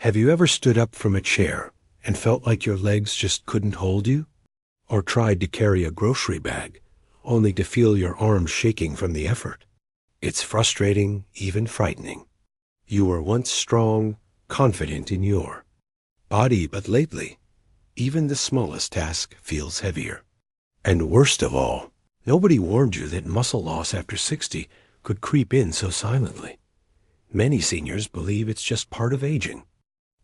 Have you ever stood up from a chair and felt like your legs just couldn't hold you? Or tried to carry a grocery bag, only to feel your arms shaking from the effort? It's frustrating, even frightening. You were once strong, confident in your body, but lately, even the smallest task feels heavier. And worst of all, nobody warned you that muscle loss after 60 could creep in so silently. Many seniors believe it's just part of aging,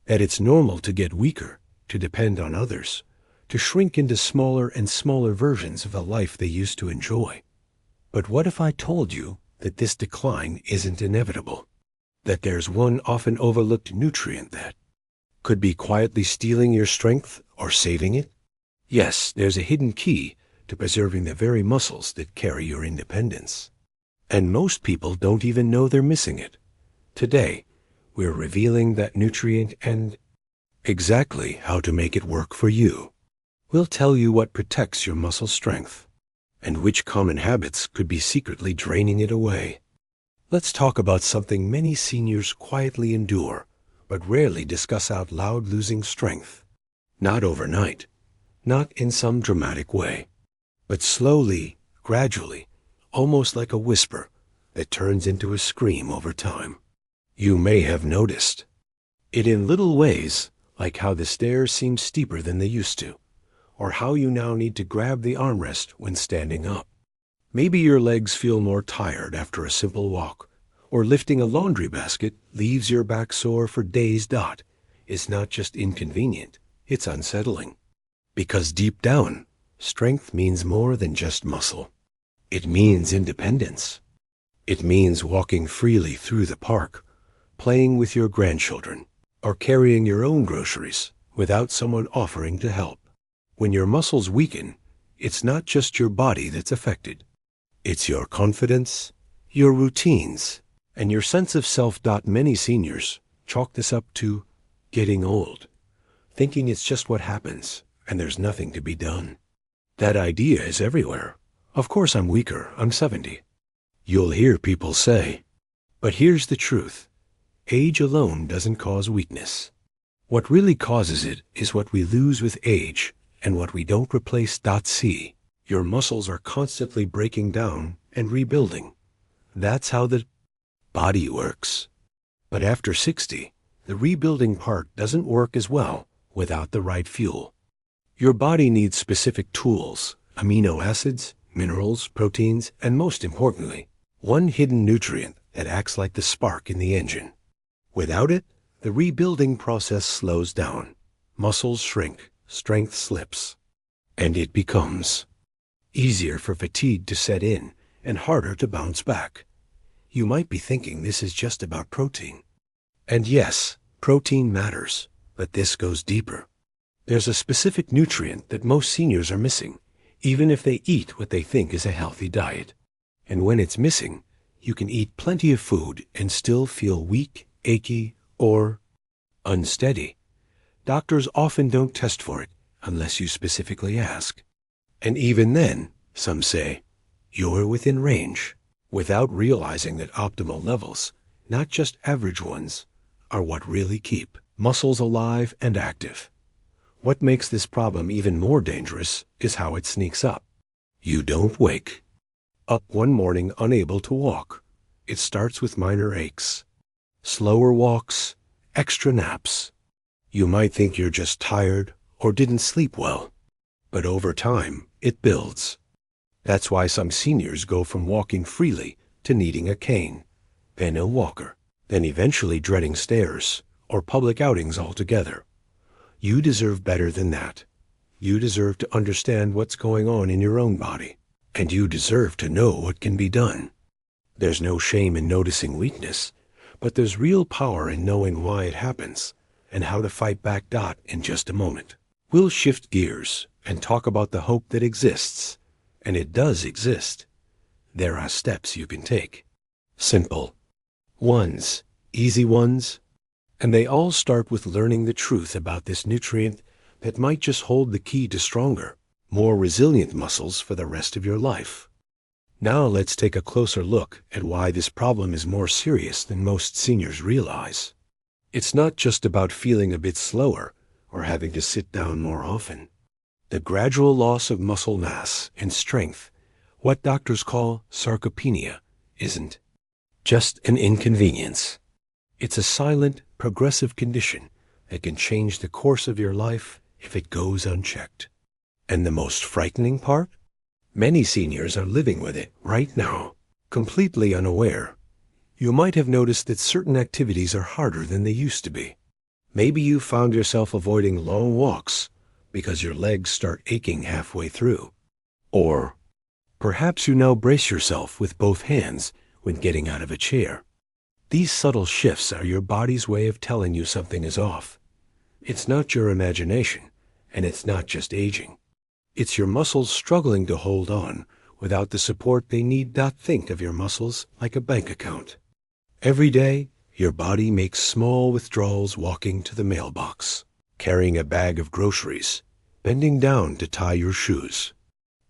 that it's normal to get weaker, to depend on others, to shrink into smaller and smaller versions of the life they used to enjoy. But what if I told you that this decline isn't inevitable? That there's one often overlooked nutrient that could be quietly stealing your strength or saving it? Yes, there's a hidden key to preserving the very muscles that carry your independence. And most people don't even know they're missing it. Today, we're revealing that nutrient and exactly how to make it work for you. We'll tell you what protects your muscle strength and which common habits could be secretly draining it away. Let's talk about something many seniors quietly endure, but rarely discuss out loud: losing strength. Not overnight, not in some dramatic way, but slowly, gradually, almost like a whisper that turns into a scream over time. You may have noticed it in little ways, like how the stairs seem steeper than they used to, or how you now need to grab the armrest when standing up. Maybe your legs feel more tired after a simple walk, or lifting a laundry basket leaves your back sore for days. It's not just inconvenient, it's unsettling. Because deep down, strength means more than just muscle. It means independence. It means walking freely through the park, playing with your grandchildren, or carrying your own groceries without someone offering to help. When your muscles weaken, it's not just your body that's affected. It's your confidence, your routines, and your sense of self. Many seniors chalk this up to getting old, thinking it's just what happens and there's nothing to be done. That idea is everywhere. Of course I'm weaker, I'm 70. You'll hear people say. But here's the truth. Age alone doesn't cause weakness. What really causes it is what we lose with age and what we don't replace. See, your muscles are constantly breaking down and rebuilding. That's how the body works. But after 60, the rebuilding part doesn't work as well without the right fuel. Your body needs specific tools, amino acids, minerals, proteins, and most importantly, one hidden nutrient that acts like the spark in the engine. Without it, the rebuilding process slows down, muscles shrink, strength slips, and it becomes easier for fatigue to set in and harder to bounce back. You might be thinking this is just about protein. And yes, protein matters, but this goes deeper. There's a specific nutrient that most seniors are missing, even if they eat what they think is a healthy diet. And when it's missing, you can eat plenty of food and still feel weak, achy, or unsteady. Doctors often don't test for it unless you specifically ask. And even then, some say, you're within range, without realizing that optimal levels, not just average ones, are what really keep muscles alive and active. What makes this problem even more dangerous is how it sneaks up. You don't wake up one morning unable to walk. It starts with minor aches, slower walks, extra naps. You might think you're just tired or didn't sleep well, but over time, it builds. That's why some seniors go from walking freely to needing a cane, then a walker, then eventually dreading stairs or public outings altogether. You deserve better than that. You deserve to understand what's going on in your own body, and you deserve to know what can be done. There's no shame in noticing weakness, but there's real power in knowing why it happens and how to fight back. In just a moment, we'll shift gears and talk about the hope that exists, and it does exist. There are steps you can take. Simple ones, easy ones, and they all start with learning the truth about this nutrient that might just hold the key to stronger, more resilient muscles for the rest of your life. Now let's take a closer look at why this problem is more serious than most seniors realize. It's not just about feeling a bit slower or having to sit down more often. The gradual loss of muscle mass and strength, what doctors call sarcopenia, isn't just an inconvenience. It's a silent, progressive condition that can change the course of your life if it goes unchecked. And the most frightening part? Many seniors are living with it right now, completely unaware. You might have noticed that certain activities are harder than they used to be. Maybe you found yourself avoiding long walks because your legs start aching halfway through. Or perhaps you now brace yourself with both hands when getting out of a chair. These subtle shifts are your body's way of telling you something is off. It's not your imagination, and it's not just aging. It's your muscles struggling to hold on without the support they need. Think of your muscles like a bank account. Every day, your body makes small withdrawals walking to the mailbox, carrying a bag of groceries, bending down to tie your shoes.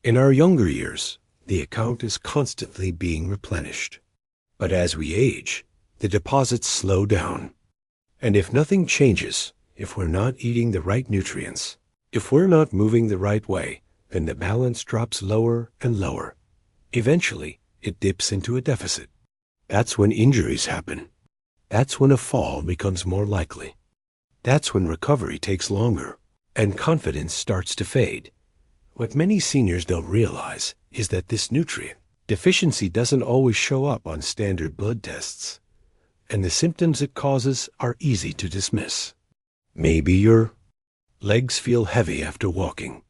In our younger years, the account is constantly being replenished. But as we age, the deposits slow down. And if nothing changes, if we're not eating the right nutrients, if we're not moving the right way, then the balance drops lower and lower. Eventually, it dips into a deficit. That's when injuries happen. That's when a fall becomes more likely. That's when recovery takes longer and confidence starts to fade. What many seniors don't realize is that this nutrient deficiency doesn't always show up on standard blood tests, and the symptoms it causes are easy to dismiss. Maybe your legs feel heavy after walking.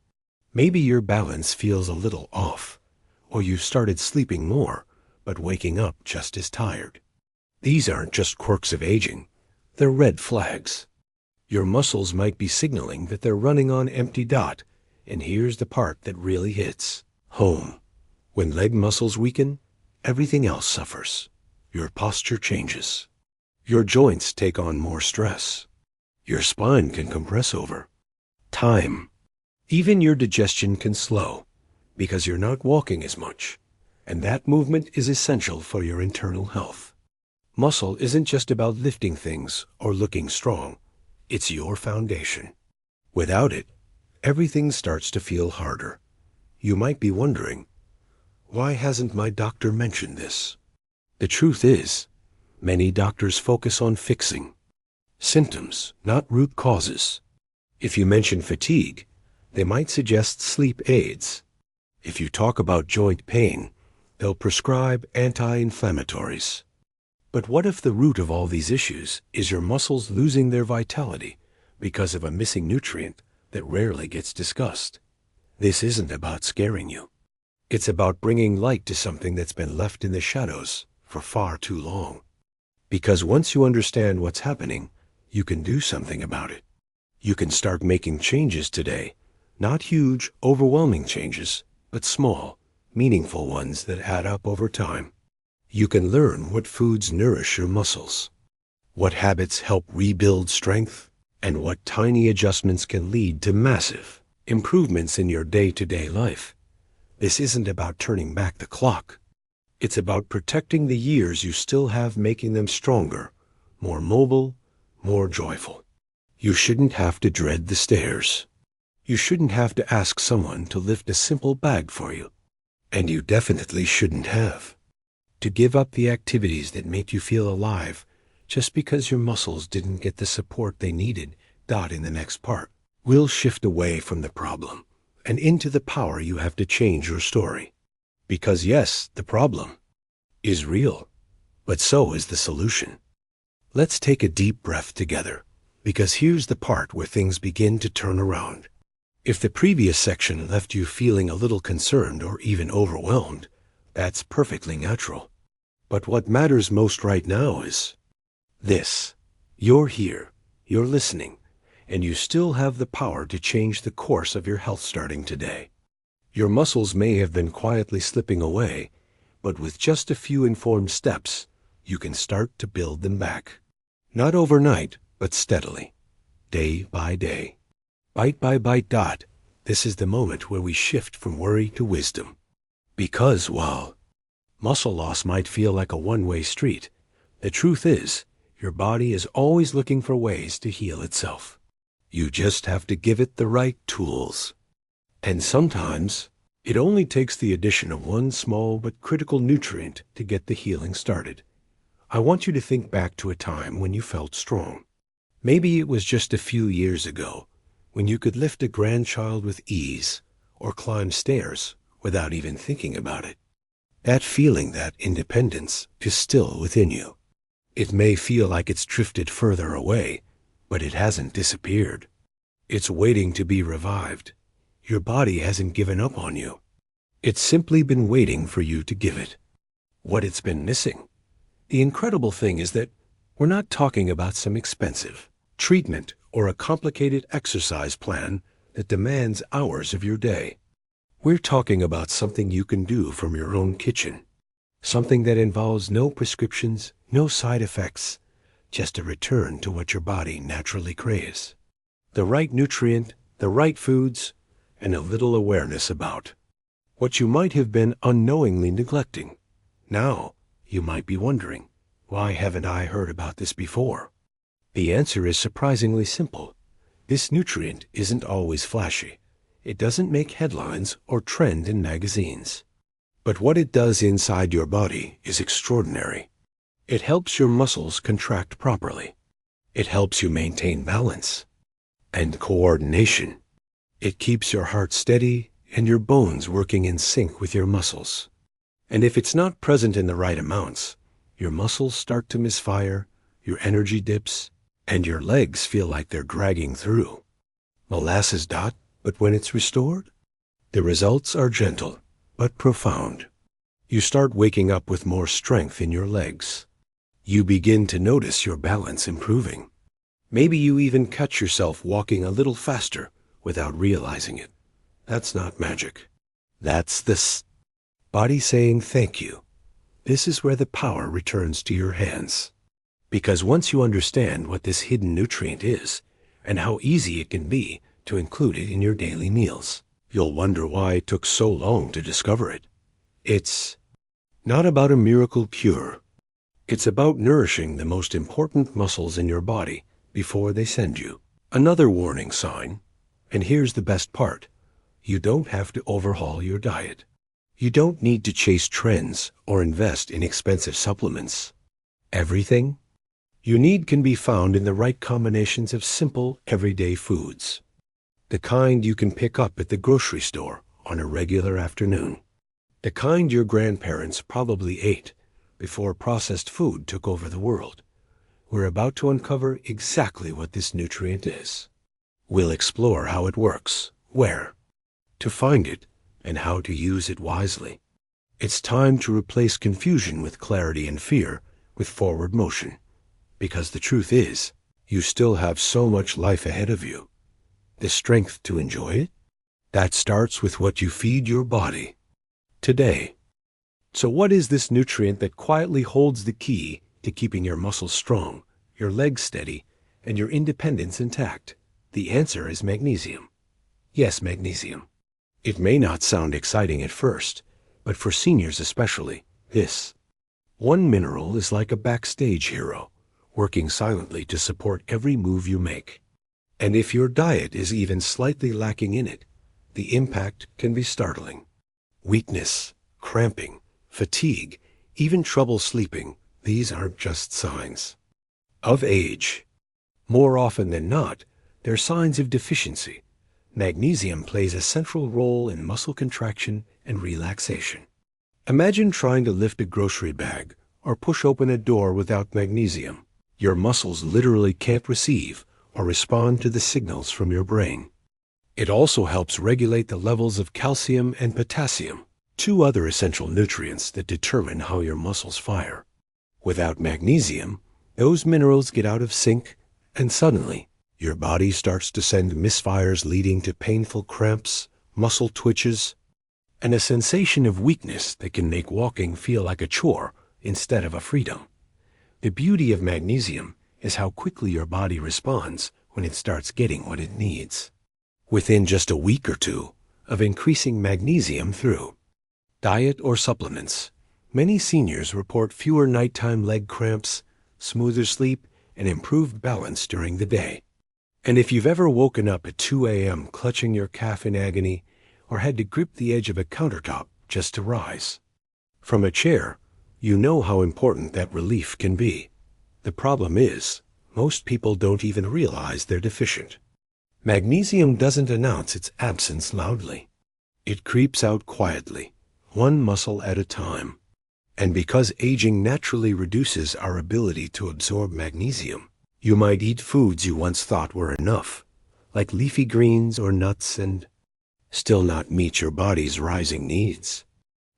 Maybe your balance feels a little off, or you started sleeping more, but waking up just as tired. These aren't just quirks of aging, they're red flags. Your muscles might be signaling that they're running on empty. And here's the part that really hits home. When leg muscles weaken, everything else suffers. Your posture changes. Your joints take on more stress. Your spine can compress over time. Even your digestion can slow because you're not walking as much, and that movement is essential for your internal health. Muscle isn't just about lifting things or looking strong. It's your foundation. Without it, everything starts to feel harder. You might be wondering, why hasn't my doctor mentioned this? The truth is, many doctors focus on fixing symptoms, not root causes. If you mention fatigue, they might suggest sleep aids. If you talk about joint pain, they'll prescribe anti-inflammatories. But what if the root of all these issues is your muscles losing their vitality because of a missing nutrient that rarely gets discussed? This isn't about scaring you. It's about bringing light to something that's been left in the shadows for far too long. Because once you understand what's happening, you can do something about it. You can start making changes today. Not huge, overwhelming changes, but small, meaningful ones that add up over time. You can learn what foods nourish your muscles, what habits help rebuild strength, and what tiny adjustments can lead to massive improvements in your day-to-day life. This isn't about turning back the clock. It's about protecting the years you still have, making them stronger, more mobile, more joyful. You shouldn't have to dread the stairs. You shouldn't have to ask someone to lift a simple bag for you. And you definitely shouldn't have to give up the activities that make you feel alive just because your muscles didn't get the support they needed. In the next part, we'll shift away from the problem and into the power you have to change your story. Because yes, the problem is real, but so is the solution. Let's take a deep breath together, because here's the part where things begin to turn around. If the previous section left you feeling a little concerned or even overwhelmed, that's perfectly natural. But what matters most right now is this. You're here, you're listening, and you still have the power to change the course of your health starting today. Your muscles may have been quietly slipping away, but with just a few informed steps, you can start to build them back. Not overnight, but steadily, day by day, bite by bite. This is the moment where we shift from worry to wisdom. Because while muscle loss might feel like a one-way street, the truth is, Your body is always looking for ways to heal itself. You just have to give it the right tools. And sometimes, it only takes the addition of one small but critical nutrient to get the healing started. I want you to think back to a time when you felt strong. Maybe it was just a few years ago, when you could lift a grandchild with ease or climb stairs without even thinking about it. That feeling, that independence, is still within you. It may feel like it's drifted further away, but it hasn't disappeared. It's waiting to be revived. Your body hasn't given up on you. It's simply been waiting for you to give it what it's been missing. The incredible thing is that we're not talking about some expensive treatment or a complicated exercise plan that demands hours of your day. We're talking about something you can do from your own kitchen. Something that involves no prescriptions, no side effects, just a return to what your body naturally craves. The right nutrient, the right foods, and a little awareness about what you might have been unknowingly neglecting. Now, you might be wondering, why haven't I heard about this before? The answer is surprisingly simple. This nutrient isn't always flashy. It doesn't make headlines or trend in magazines. But what it does inside your body is extraordinary. It helps your muscles contract properly. It helps you maintain balance and coordination. It keeps your heart steady and your bones working in sync with your muscles. And if it's not present in the right amounts, your muscles start to misfire, your energy dips, and your legs feel like they're dragging through. Molasses dot, but when it's restored, the results are gentle but profound. You start waking up with more strength in your legs. You begin to notice your balance improving. Maybe you even catch yourself walking a little faster without realizing it. That's not magic. That's the body saying thank you. This is where the power returns to your hands. Because once you understand what this hidden nutrient is and how easy it can be to include it in your daily meals, you'll wonder why it took so long to discover it. It's not about a miracle cure. It's about nourishing the most important muscles in your body before they send you. Another warning sign, and here's the best part, you don't have to overhaul your diet. You don't need to chase trends or invest in expensive supplements. Everything you need can be found in the right combinations of simple, everyday foods. The kind you can pick up at the grocery store on a regular afternoon. The kind your grandparents probably ate before processed food took over the world. We're about to uncover exactly what this nutrient is. We'll explore how it works, where to find it, and how to use it wisely. It's time to replace confusion with clarity and fear with forward motion. Because the truth is, you still have so much life ahead of you. The strength to enjoy it? That starts with what you feed your body today. So what is this nutrient that quietly holds the key to keeping your muscles strong, your legs steady, and your independence intact? The answer is magnesium. Yes, magnesium. It may not sound exciting at first, but for seniors especially, this one mineral is like a backstage hero, working silently to support every move you make. And if your diet is even slightly lacking in it, the impact can be startling. Weakness, cramping, fatigue, even trouble sleeping, these aren't just signs of age. More often than not, they're signs of deficiency. Magnesium plays a central role in muscle contraction and relaxation. Imagine trying to lift a grocery bag or push open a door without magnesium. Your muscles literally can't receive or respond to the signals from your brain. It also helps regulate the levels of calcium and potassium, two other essential nutrients that determine how your muscles fire. Without magnesium, those minerals get out of sync, and suddenly, your body starts to send misfires leading to painful cramps, muscle twitches, and a sensation of weakness that can make walking feel like a chore instead of a freedom. The beauty of magnesium is how quickly your body responds when it starts getting what it needs. Within just a week or two of increasing magnesium through diet or supplements, many seniors report fewer nighttime leg cramps, smoother sleep, and improved balance during the day. And if you've ever woken up at 2 a.m. clutching your calf in agony, or had to grip the edge of a countertop just to rise from a chair, you know how important that relief can be. The problem is, most people don't even realize they're deficient. Magnesium doesn't announce its absence loudly. It creeps out quietly, one muscle at a time. And because aging naturally reduces our ability to absorb magnesium, you might eat foods you once thought were enough, like leafy greens or nuts, and still not meet your body's rising needs.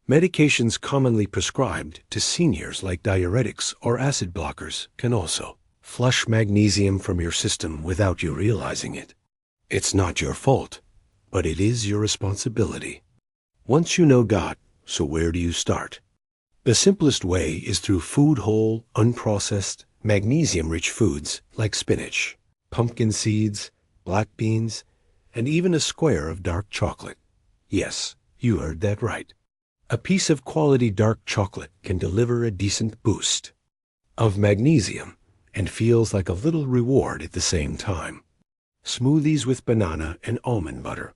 Medications commonly prescribed to seniors like diuretics or acid blockers can also flush magnesium from your system without you realizing it. It's not your fault, but it is your responsibility. Once you know God, so where do you start? The simplest way is through food-whole, unprocessed, magnesium-rich foods like spinach, pumpkin seeds, black beans, and even a square of dark chocolate. Yes, you heard that right. A piece of quality dark chocolate can deliver a decent boost of magnesium and feels like a little reward at the same time. Smoothies with banana and almond butter,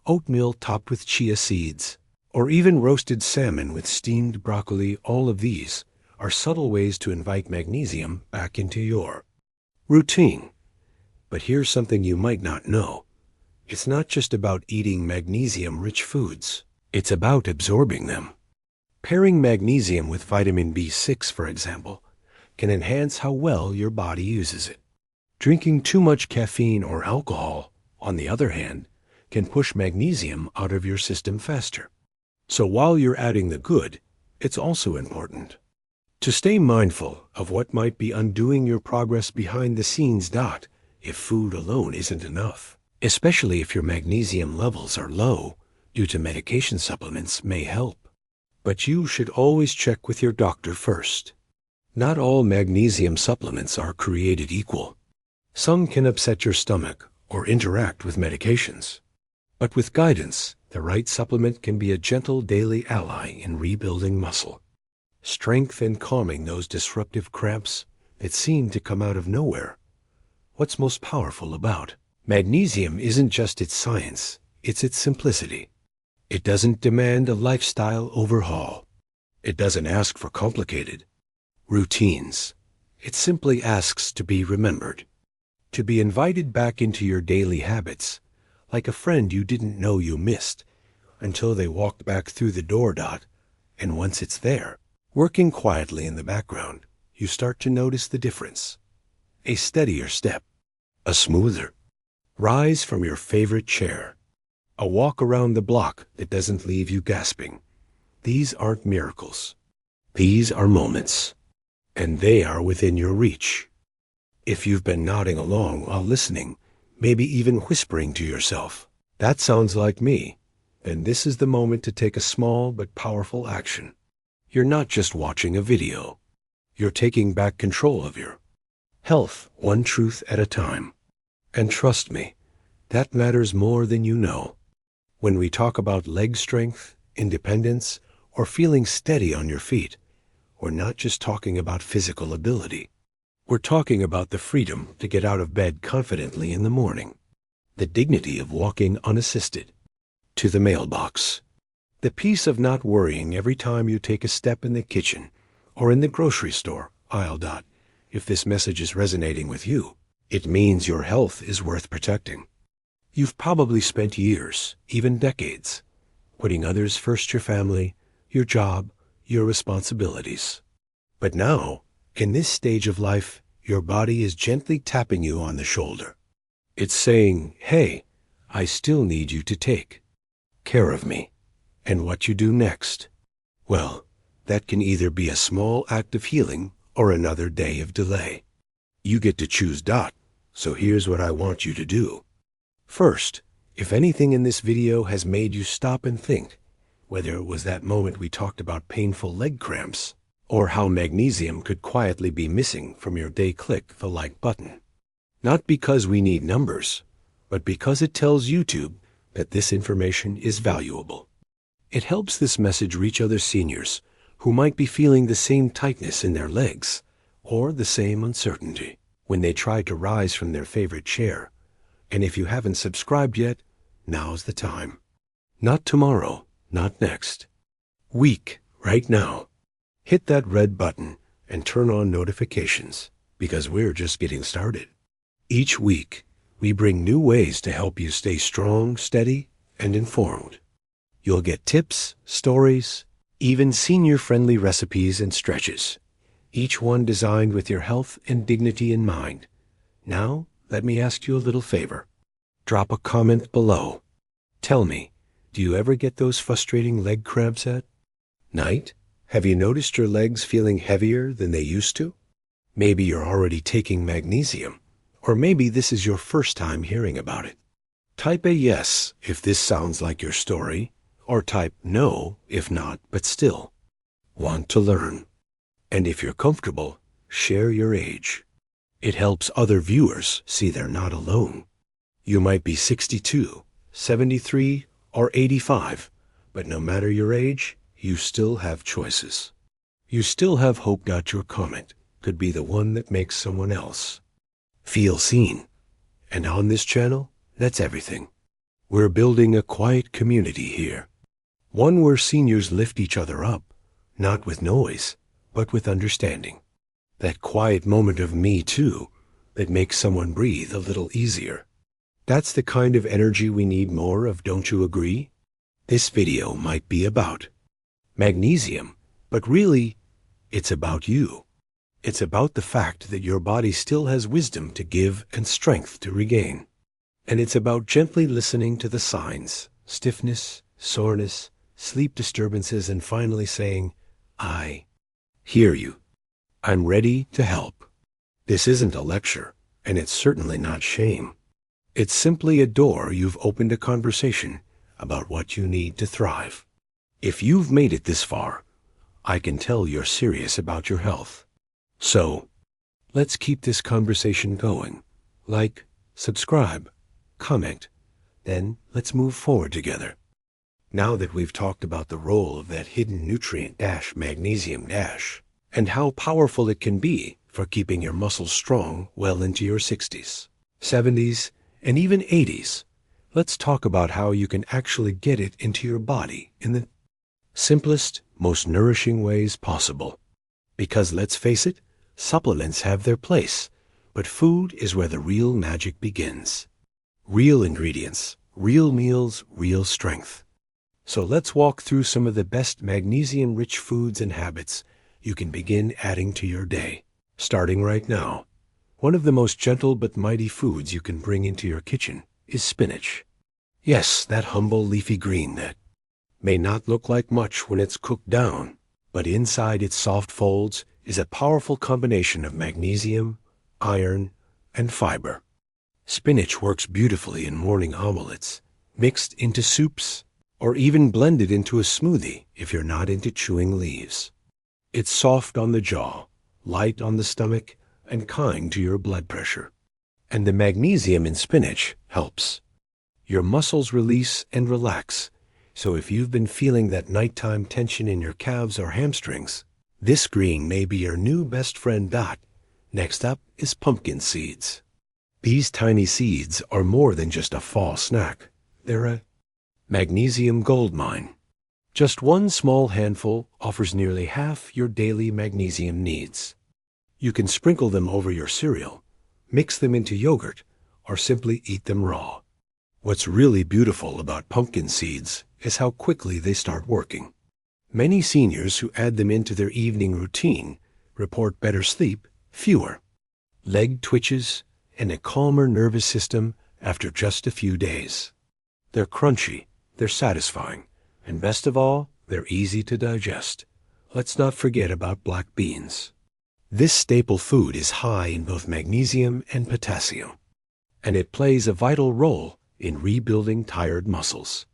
oatmeal topped with chia seeds, or even roasted salmon with steamed broccoli, all of these are subtle ways to invite magnesium back into your routine. But here's something you might not know. It's not just about eating magnesium-rich foods. It's about absorbing them. Pairing magnesium with vitamin B6, for example, can enhance how well your body uses it. Drinking too much caffeine or alcohol, on the other hand, can push magnesium out of your system faster. So while you're adding the good, it's also important to stay mindful of what might be undoing your progress behind the scenes. If food alone isn't enough, especially if your magnesium levels are low due to medication, supplements may help. But you should always check with your doctor first. Not all magnesium supplements are created equal. Some can upset your stomach or interact with medications. But with guidance, the right supplement can be a gentle daily ally in rebuilding muscle strength and calming those disruptive cramps that seem to come out of nowhere. What's most powerful about magnesium isn't just its science, it's its simplicity. It doesn't demand a lifestyle overhaul. It doesn't ask for complicated routines. It simply asks to be remembered, to be invited back into your daily habits, like a friend you didn't know you missed until they walked back through the door. And once it's there, working quietly in the background, you start to notice the difference. A steadier step, a smoother rise from your favorite chair, a walk around the block that doesn't leave you gasping. These aren't miracles. These are moments, and they are within your reach. If you've been nodding along while listening, maybe even whispering to yourself, "That sounds like me," then this is the moment to take a small but powerful action. You're not just watching a video. You're taking back control of your health, one truth at a time. And trust me, that matters more than you know. When we talk about leg strength, independence, or feeling steady on your feet, we're not just talking about physical ability. We're talking about the freedom to get out of bed confidently in the morning, the dignity of walking unassisted to the mailbox, the peace of not worrying every time you take a step in the kitchen or in the grocery store aisle. If this message is resonating with you, it means your health is worth protecting. You've probably spent years, even decades, putting others first, your family, your job, your responsibilities. But now, in this stage of life, your body is gently tapping you on the shoulder. It's saying, "Hey, I still need you to take care of me." And what you do next? Well, that can either be a small act of healing or another day of delay. You get to choose. So here's what I want you to do. First, if anything in this video has made you stop and think, whether it was that moment we talked about painful leg cramps, or how magnesium could quietly be missing from your day, click the like button. Not because we need numbers, but because it tells YouTube that this information is valuable. It helps this message reach other seniors who might be feeling the same tightness in their legs or the same uncertainty. when they try to rise from their favorite chair. And if you haven't subscribed yet, now's the time. Not tomorrow, not next week, right now. Hit that red button and turn on notifications, because we're just getting started. Each week, we bring new ways to help you stay strong, steady, and informed. You'll get tips, stories, even senior-friendly recipes and stretches, each one designed with your health and dignity in mind. Now, let me ask you a little favor. Drop a comment below. Tell me, do you ever get those frustrating leg cramps at night? Have you noticed your legs feeling heavier than they used to? Maybe you're already taking magnesium, or maybe this is your first time hearing about it. Type a yes if this sounds like your story, or type no if not, but still want to learn. And if you're comfortable, share your age. It helps other viewers see they're not alone. You might be 62, 73, or 85, but no matter your age, you still have choices. You still have hope. Your comment could be the one that makes someone else feel seen. And on this channel, that's everything. We're building a quiet community here. One where seniors lift each other up, not with noise, but with understanding. That quiet moment of me too that makes someone breathe a little easier. That's the kind of energy we need more of, don't you agree? This video might be about magnesium, but really, it's about you. It's about the fact that your body still has wisdom to give and strength to regain. And it's about gently listening to the signs, stiffness, soreness, sleep disturbances, and finally saying, I hear you. I'm ready to help. This isn't a lecture, and it's certainly not shame. It's simply a door you've opened a conversation about what you need to thrive. If you've made it this far, I can tell you're serious about your health. So, let's keep this conversation going. Like, subscribe, comment, then let's move forward together. Now that we've talked about the role of that hidden nutrient magnesium and how powerful it can be for keeping your muscles strong well into your 60s, 70s, and even 80s, let's talk about how you can actually get it into your body in the simplest, most nourishing ways possible. Because let's face it, supplements have their place, but food is where the real magic begins. Real ingredients, real meals, real strength. So let's walk through some of the best magnesium-rich foods and habits you can begin adding to your day. Starting right now, one of the most gentle but mighty foods you can bring into your kitchen is spinach. Yes, that humble leafy green that may not look like much when it's cooked down, but inside its soft folds is a powerful combination of magnesium, iron, and fiber. Spinach works beautifully in morning omelets, mixed into soups, or even blended into a smoothie if you're not into chewing leaves. It's soft on the jaw, light on the stomach, and kind to your blood pressure. And the magnesium in spinach helps your muscles release and relax. So if you've been feeling that nighttime tension in your calves or hamstrings, this green may be your new best friend. Next up is pumpkin seeds. These tiny seeds are more than just a fall snack. They're a magnesium goldmine. Just one small handful offers nearly half your daily magnesium needs. You can sprinkle them over your cereal, mix them into yogurt, or simply eat them raw. What's really beautiful about pumpkin seeds is how quickly they start working. Many seniors who add them into their evening routine report better sleep, fewer leg twitches, and a calmer nervous system after just a few days. They're crunchy, they're satisfying, and best of all, they're easy to digest. Let's not forget about black beans. This staple food is high in both magnesium and potassium, and it plays a vital role in rebuilding tired muscles.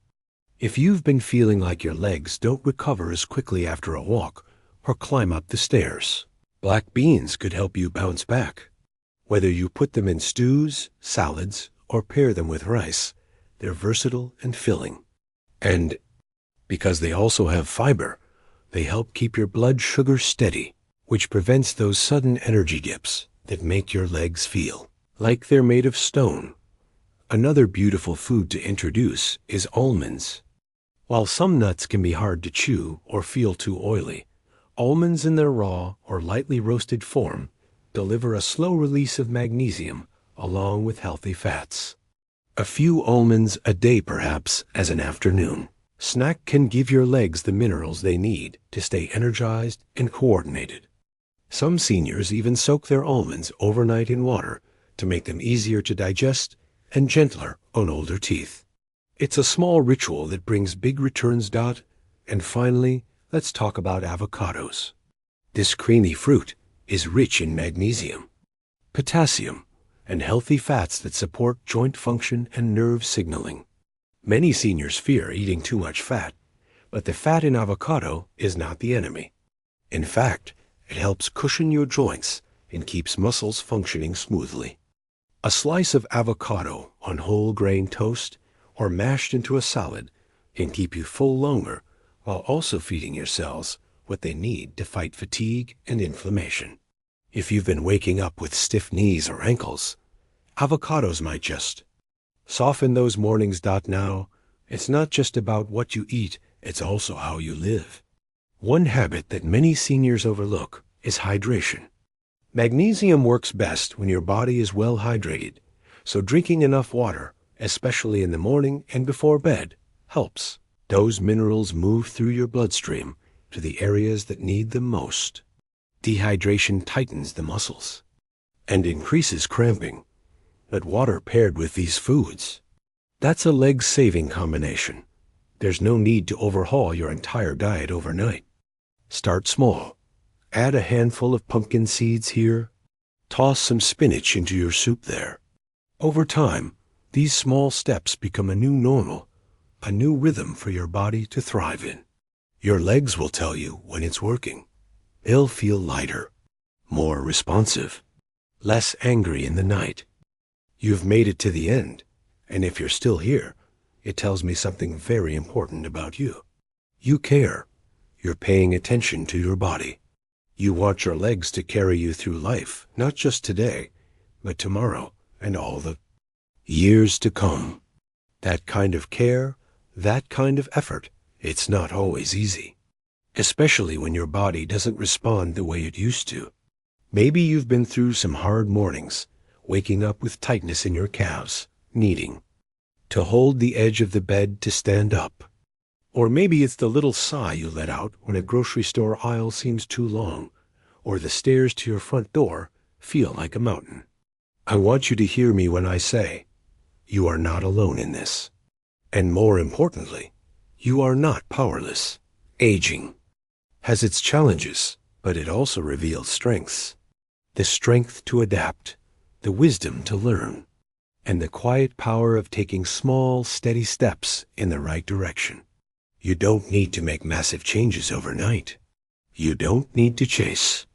If you've been feeling like your legs don't recover as quickly after a walk or climb up the stairs, black beans could help you bounce back. Whether you put them in stews, salads, or pair them with rice, they're versatile and filling. And because they also have fiber, they help keep your blood sugar steady, which prevents those sudden energy dips that make your legs feel like they're made of stone. Another beautiful food to introduce is almonds. While some nuts can be hard to chew or feel too oily, almonds in their raw or lightly roasted form deliver a slow release of magnesium along with healthy fats. A few almonds a day, perhaps, as an afternoon snack can give your legs the minerals they need to stay energized and coordinated. Some seniors even soak their almonds overnight in water to make them easier to digest and gentler on older teeth. It's a small ritual that brings big returns. And finally, let's talk about avocados. This creamy fruit is rich in magnesium, potassium, and healthy fats that support joint function and nerve signaling. Many seniors fear eating too much fat, but the fat in avocado is not the enemy. In fact, it helps cushion your joints and keeps muscles functioning smoothly. A slice of avocado on whole grain toast or mashed into a salad can keep you full longer while also feeding your cells what they need to fight fatigue and inflammation. If you've been waking up with stiff knees or ankles, avocados might just soften those mornings. Now, it's not just about what you eat, it's also how you live. One habit that many seniors overlook is hydration. Magnesium works best when your body is well hydrated, so drinking enough water, especially in the morning and before bed, helps. Those minerals move through your bloodstream to the areas that need them most. Dehydration tightens the muscles and increases cramping, but water paired with these foods, that's a leg-saving combination. There's no need to overhaul your entire diet overnight. Start small. Add a handful of pumpkin seeds here. Toss some spinach into your soup there. Over time, these small steps become a new normal, a new rhythm for your body to thrive in. Your legs will tell you when it's working. They'll feel lighter, more responsive, less angry in the night. You've made it to the end, and if you're still here, it tells me something very important about you. You care. You're paying attention to your body. You want your legs to carry you through life, not just today, but tomorrow and all the years to come. That kind of care, that kind of effort, it's not always easy, especially when your body doesn't respond the way it used to. Maybe you've been through some hard mornings, waking up with tightness in your calves, needing to hold the edge of the bed to stand up. Or maybe it's the little sigh you let out when a grocery store aisle seems too long, or the stairs to your front door feel like a mountain. I want you to hear me when I say, you are not alone in this. And more importantly, you are not powerless. Aging has its challenges, but it also reveals strengths. The strength to adapt, the wisdom to learn, and the quiet power of taking small, steady steps in the right direction. You don't need to make massive changes overnight. You don't need to chase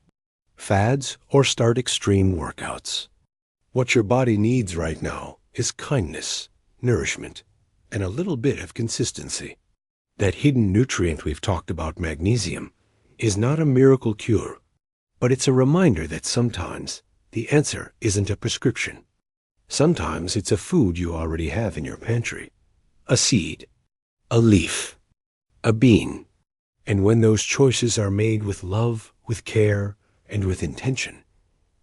fads or start extreme workouts. What your body needs right now is kindness, nourishment, and a little bit of consistency. That hidden nutrient we've talked about, magnesium, is not a miracle cure, but it's a reminder that sometimes the answer isn't a prescription. Sometimes it's a food you already have in your pantry, a seed, a leaf, a bean. And when those choices are made with love, with care, and with intention,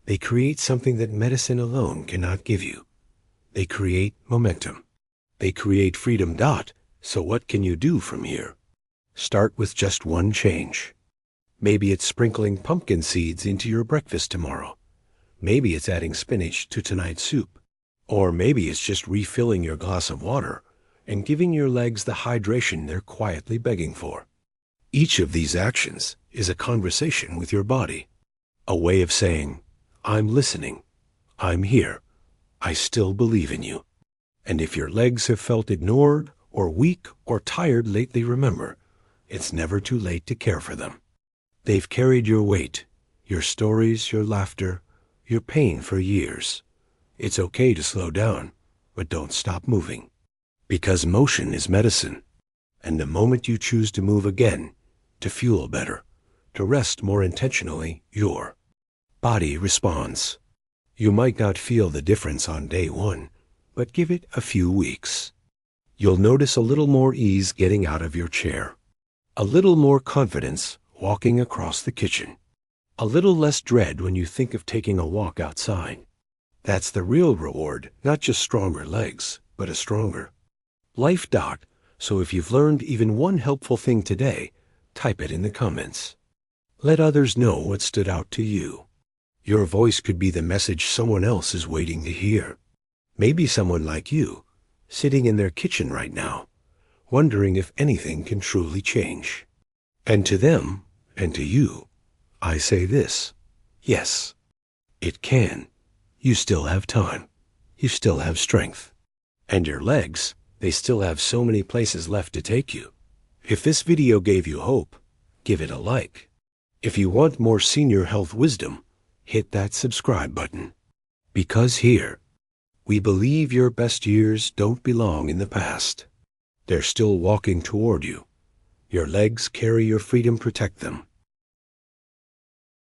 they create something that medicine alone cannot give you. They create momentum. They create freedom. So what can you do from here? Start with just one change. Maybe it's sprinkling pumpkin seeds into your breakfast tomorrow. Maybe it's adding spinach to tonight's soup. Or maybe it's just refilling your glass of water and giving your legs the hydration they're quietly begging for. Each of these actions is a conversation with your body, a way of saying, I'm listening, I'm here, I still believe in you. And if your legs have felt ignored or weak or tired lately, remember, it's never too late to care for them. They've carried your weight, your stories, your laughter, your pain for years. It's okay to slow down, but don't stop moving. Because motion is medicine. And the moment you choose to move again, to fuel better, to rest more intentionally, your body responds. You might not feel the difference on day one, but give it a few weeks. You'll notice a little more ease getting out of your chair, a little more confidence walking across the kitchen, a little less dread when you think of taking a walk outside. That's the real reward, not just stronger legs, but a stronger life. So if you've learned even one helpful thing today, type it in the comments. Let others know what stood out to you. Your voice could be the message someone else is waiting to hear. Maybe someone like you, sitting in their kitchen right now, wondering if anything can truly change. And to them, and to you, I say this: yes, it can. You still have time. You still have strength. And your legs, they still have so many places left to take you. If this video gave you hope, give it a like. If you want more senior health wisdom, hit that subscribe button. Because here, we believe your best years don't belong in the past. They're still walking toward you. Your legs carry your freedom, protect them.